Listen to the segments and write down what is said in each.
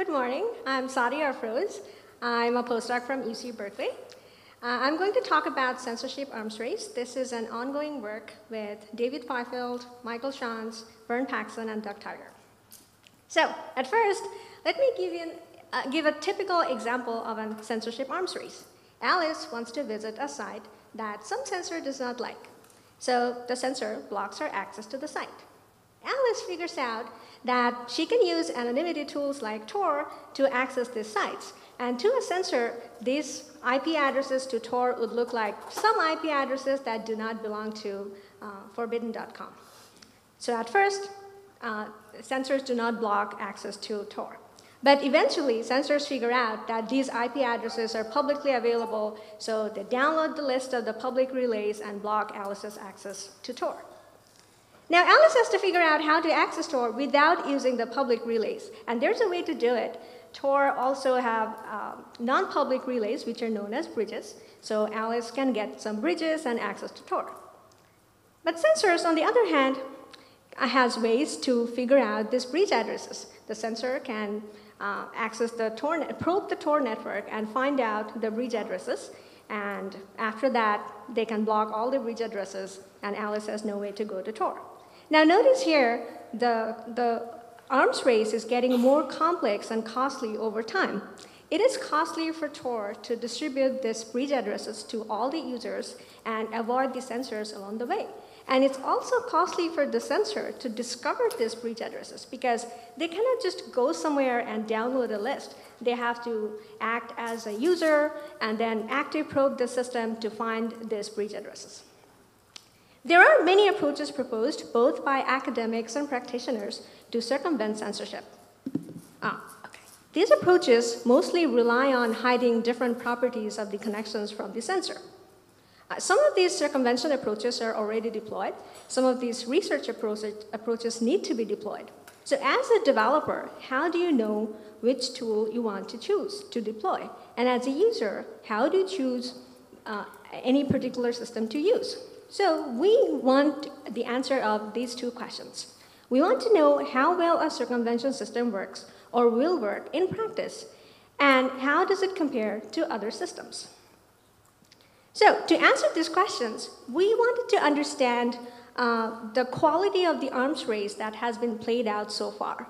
Good morning. I'm Sadia Afroz. I'm a postdoc from UC Berkeley. I'm going to talk about censorship arms race. This is an ongoing work with David Fifield, Michael Shantz, Vern Paxson, and Doug Tiger. So, at first, let me give a typical example of a censorship arms race. Alice wants to visit a site that some censor does not like. So, the censor blocks her access to the site. Alice figures out that she can use anonymity tools like Tor to access these sites. And to a censor, these IP addresses to Tor would look like some IP addresses that do not belong to forbidden.com. So at first, censors do not block access to Tor. But eventually, censors figure out that these IP addresses are publicly available, so they download the list of the public relays and block Alice's access to Tor. Now, Alice has to figure out how to access Tor without using the public relays. And there's a way to do it. Tor also have non-public relays, which are known as bridges. So Alice can get some bridges and access to Tor. But censors, on the other hand, has ways to figure out these bridge addresses. The censor can access the Tor, probe the Tor network and find out the bridge addresses. And after that, they can block all the bridge addresses, and Alice has no way to go to Tor. Now notice here, the arms race is getting more complex and costly over time. It is costly for Tor to distribute these bridge addresses to all the users and avoid the censors along the way. And it's also costly for the censor to discover these bridge addresses because they cannot just go somewhere and download a list. They have to act as a user and then active probe the system to find these bridge addresses. There are many approaches proposed, both by academics and practitioners, to circumvent censorship. These approaches mostly rely on hiding different properties of the connections from the censor. Some of these circumvention approaches are already deployed. Some of these research approaches need to be deployed. So as a developer, how do you know which tool you want to choose to deploy? And as a user, how do you choose any particular system to use? So we want the answer of these two questions. We want to know how well a circumvention system works or will work in practice, and how does it compare to other systems? So to answer these questions, we wanted to understand the quality of the arms race that has been played out so far.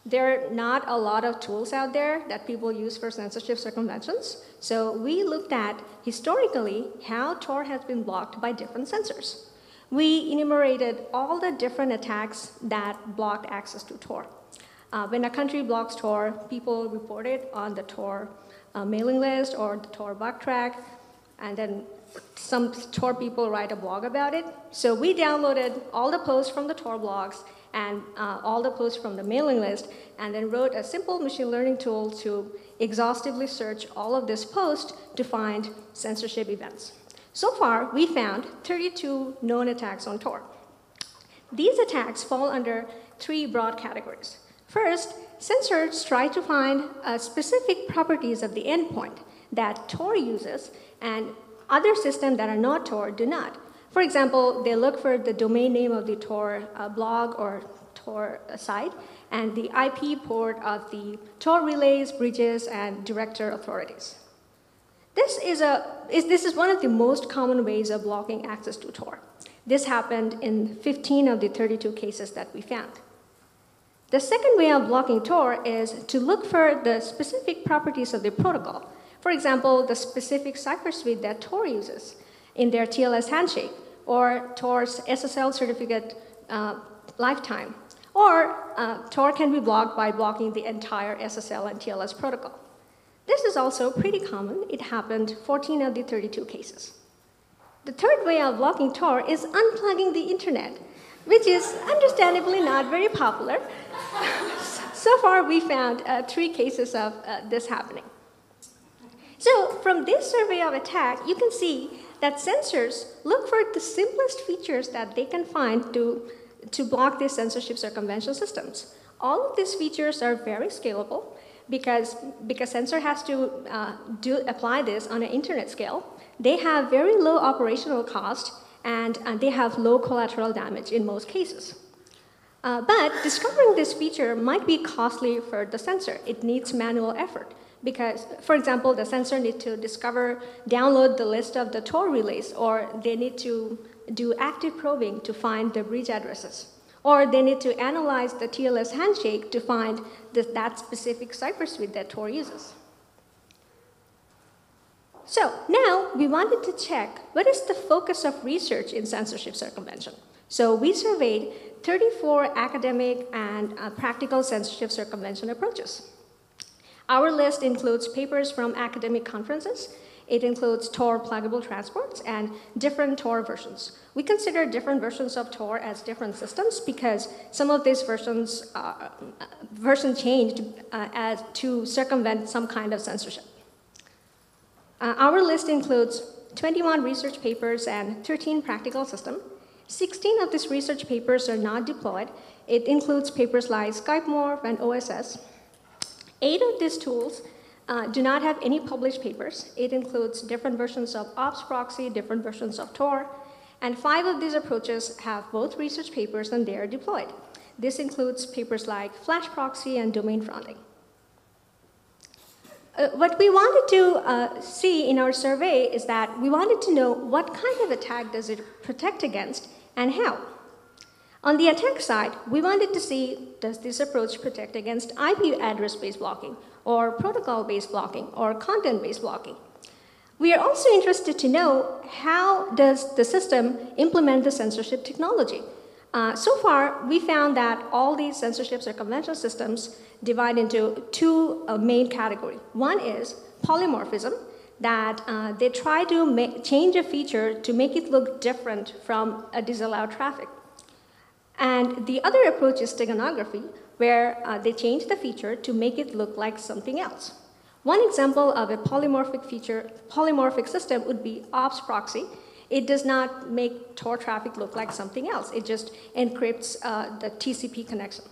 There are not a lot of tools out there that people use for censorship circumventions. So we looked at, historically, how Tor has been blocked by different censors. We enumerated all the different attacks that blocked access to Tor. When a country blocks Tor, people report it on the Tor mailing list or the Tor bug track, and then some Tor people write a blog about it. So we downloaded all the posts from the Tor blogs and all the posts from the mailing list, and then wrote a simple machine learning tool to exhaustively search all of this posts to find censorship events. So far, we found 32 known attacks on Tor. These attacks fall under three broad categories. First, censors try to find specific properties of the endpoint that Tor uses and other systems that are not Tor do not. For example, they look for the domain name of the Tor blog or Tor site and the IP port of the Tor relays, bridges, and director authorities. This is one of the most common ways of blocking access to Tor. This happened in 15 of the 32 cases that we found. The second way of blocking Tor is to look for the specific properties of the protocol. For example, the specific cipher suite that Tor uses in their TLS handshake, or Tor's SSL certificate lifetime. Or Tor can be blocked by blocking the entire SSL and TLS protocol. This is also pretty common. It happened 14 of the 32 cases. The third way of blocking Tor is unplugging the internet, which is understandably not very popular. So far, we found 3 cases of this happening. So from this survey of attack, you can see that censors look for the simplest features that they can find to block these censorship circumvention systems. All of these features are very scalable because censor has to apply this on an internet scale. They have very low operational cost and they have low collateral damage in most cases. But discovering this feature might be costly for the sensor. It needs manual effort because, for example, the sensor needs to download the list of the Tor relays, or they need to do active probing to find the bridge addresses, or they need to analyze the TLS handshake to find that specific cipher suite that Tor uses. So now we wanted to check what is the focus of research in censorship circumvention. So we surveyed 34 academic and practical censorship circumvention approaches. Our list includes papers from academic conferences. It includes Tor pluggable transports and different Tor versions. We consider different versions of Tor as different systems because some of these versions changed to circumvent some kind of censorship. Our list includes 21 research papers and 13 practical systems. 16 of these research papers are not deployed. It includes papers like SkypeMorph and OSS. 8 of these tools do not have any published papers. It includes different versions of Ops proxy, different versions of Tor, and 5 of these approaches have both research papers and they are deployed. This includes papers like Flash proxy and domain fronting. What we wanted to see in our survey is that we wanted to know what kind of attack does it protect against and how. On the attack side, we wanted to see, does this approach protect against IP address-based blocking, or protocol-based blocking, or content-based blocking? We are also interested to know how does the system implement the censorship technology. So far, we found that all these censorship circumvention systems divide into 2 main categories. One is polymorphism, that they try to change a feature to make it look different from a disallowed traffic. And the other approach is steganography, where they change the feature to make it look like something else. One example of a polymorphic system would be Ops proxy. It does not make Tor traffic look like something else. It just encrypts the TCP connection.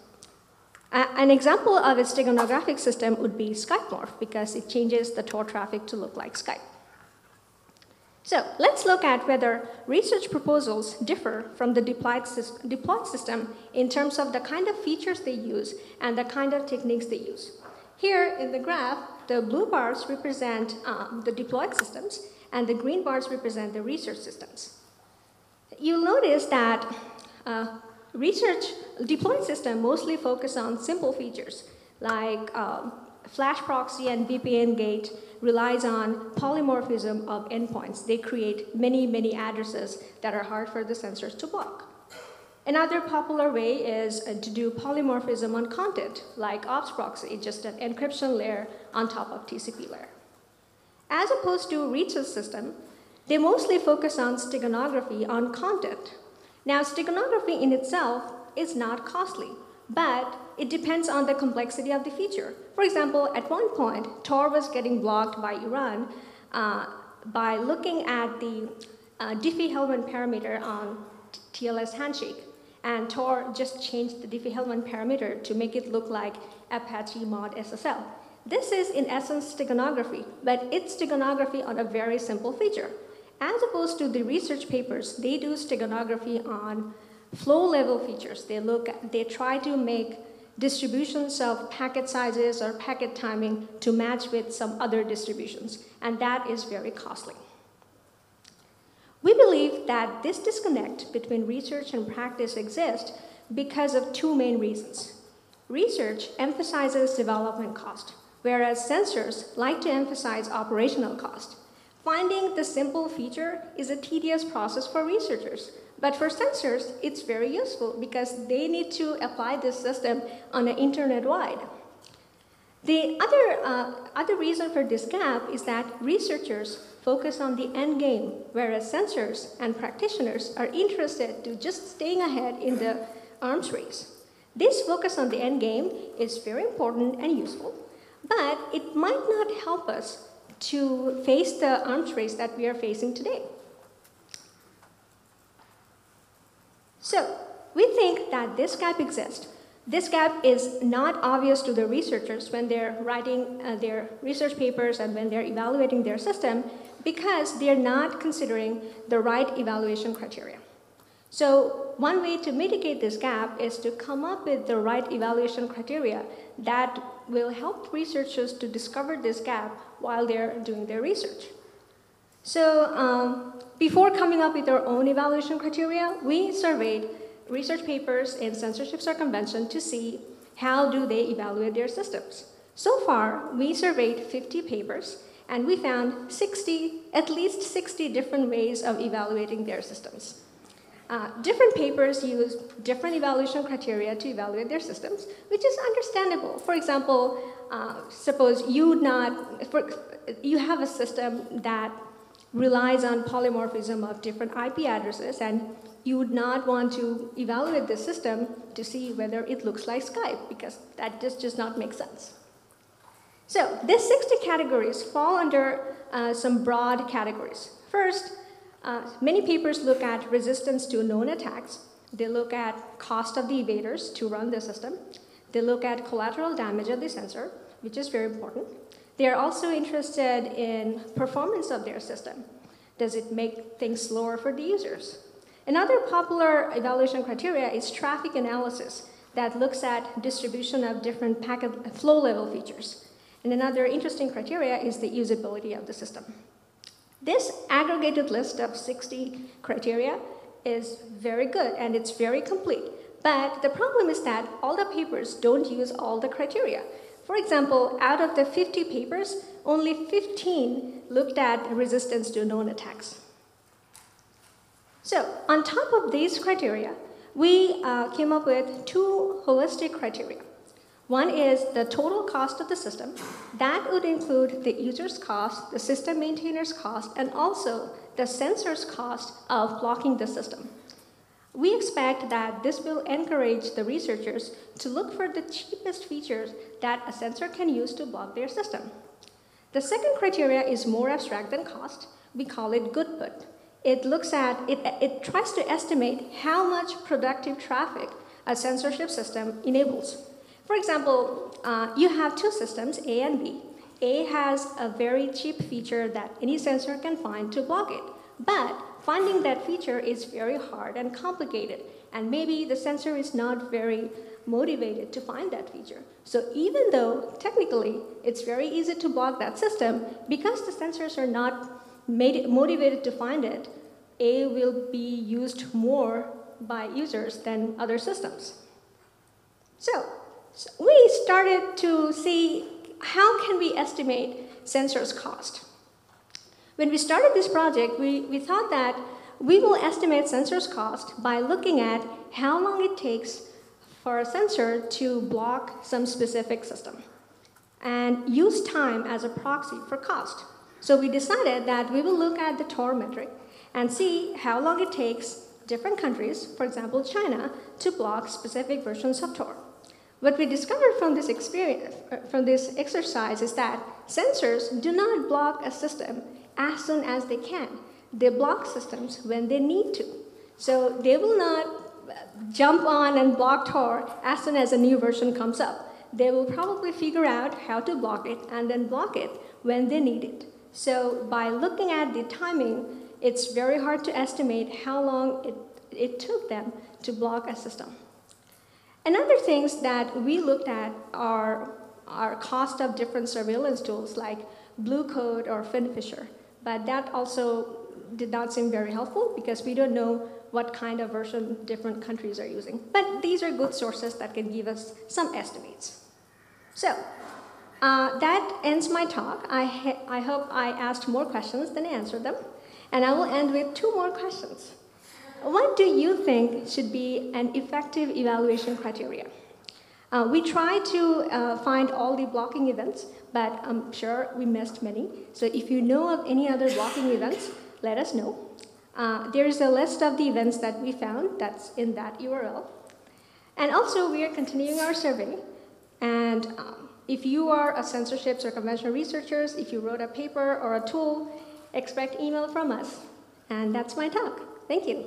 An example of a steganographic system would be SkypeMorph because it changes the Tor traffic to look like Skype. So let's look at whether research proposals differ from the deployed system in terms of the kind of features they use and the kind of techniques they use. Here in the graph, the blue bars represent the deployed systems and the green bars represent the research systems. You'll notice that research deployed system mostly focus on simple features like Flash proxy and VPN gate relies on polymorphism of endpoints. They create many, many addresses that are hard for the sensors to block. Another popular way is to do polymorphism on content, like Ops proxy, just an encryption layer on top of TCP layer. As opposed to research system, they mostly focus on steganography on content. Now, steganography in itself is not costly, but it depends on the complexity of the feature. For example, at one point, Tor was getting blocked by Iran by looking at the Diffie-Hellman parameter on TLS handshake. And Tor just changed the Diffie-Hellman parameter to make it look like Apache mod SSL. This is, in essence, steganography, but it's steganography on a very simple feature. As opposed to the research papers, they do steganography on flow-level features. They try to make distributions of packet sizes or packet timing to match with some other distributions, and that is very costly. We believe that this disconnect between research and practice exists because of 2 main reasons. Research emphasizes development cost, whereas sensors like to emphasize operational cost. Finding the simple feature is a tedious process for researchers, but for sensors, it's very useful because they need to apply this system on an internet-wide. The other reason for this gap is that researchers focus on the end game, whereas sensors and practitioners are interested to just staying ahead in the arms race. This focus on the end game is very important and useful, but it might not help us to face the arms race that we are facing today. So we think that this gap exists. This gap is not obvious to the researchers when they're writing their research papers and when they're evaluating their system because they're not considering the right evaluation criteria. So one way to mitigate this gap is to come up with the right evaluation criteria that will help researchers to discover this gap while they're doing their research. So before coming up with our own evaluation criteria, we surveyed research papers in censorship circumvention to see how do they evaluate their systems. So far, we surveyed 50 papers, and we found at least 60 different ways of evaluating their systems. Different papers use different evaluation criteria to evaluate their systems, which is understandable. For example, suppose you have a system that relies on polymorphism of different IP addresses, and you would not want to evaluate the system to see whether it looks like Skype, because that just does not make sense. So these 60 categories fall under some broad categories. First, many papers look at resistance to known attacks. They look at cost of the evaders to run the system. They look at collateral damage of the sensor, which is very important. They are also interested in performance of their system. Does it make things slower for the users? Another popular evaluation criteria is traffic analysis that looks at distribution of different packet flow level features. And another interesting criteria is the usability of the system. This aggregated list of 60 criteria is very good and it's very complete. But the problem is that all the papers don't use all the criteria. For example, out of the 50 papers, only 15 looked at resistance to known attacks. So on top of these criteria, we came up with two holistic criteria. One is the total cost of the system. That would include the user's cost, the system maintainer's cost, and also the sensor's cost of blocking the system. We expect that this will encourage the researchers to look for the cheapest features that a sensor can use to block their system. The second criteria is more abstract than cost. We call it goodput. It tries to estimate how much productive traffic a censorship system enables. For example, you have two systems, A and B. A has a very cheap feature that any sensor can find to block it. But finding that feature is very hard and complicated, and maybe the sensor is not very motivated to find that feature. So even though technically it's very easy to block that system, because the sensors are not motivated to find it, A will be used more by users than other systems. So we started to see how can we estimate sensors cost. When we started this project, we thought that we will estimate sensors cost by looking at how long it takes for a sensor to block some specific system and use time as a proxy for cost. So we decided that we will look at the Tor metric and see how long it takes different countries, for example China, to block specific versions of Tor. What we discovered from this exercise is that sensors do not block a system as soon as they can. They block systems when they need to. So they will not jump on and block Tor as soon as a new version comes up. They will probably figure out how to block it and then block it when they need it. So by looking at the timing, it's very hard to estimate how long it took them to block a system. Another things that we looked at are cost of different surveillance tools like Blue Code or FinFisher. But that also did not seem very helpful because we don't know what kind of version different countries are using. But these are good sources that can give us some estimates. So that ends my talk. I hope I asked more questions than I answered them. And I will end with two more questions. What do you think should be an effective evaluation criteria? We tried to find all the blocking events, but I'm sure we missed many. So if you know of any other blocking events, let us know. There is a list of the events that we found that's in that URL. And also, we are continuing our survey. And if you are a censorship circumvention researchers, if you wrote a paper or a tool, expect email from us. And that's my talk. Thank you.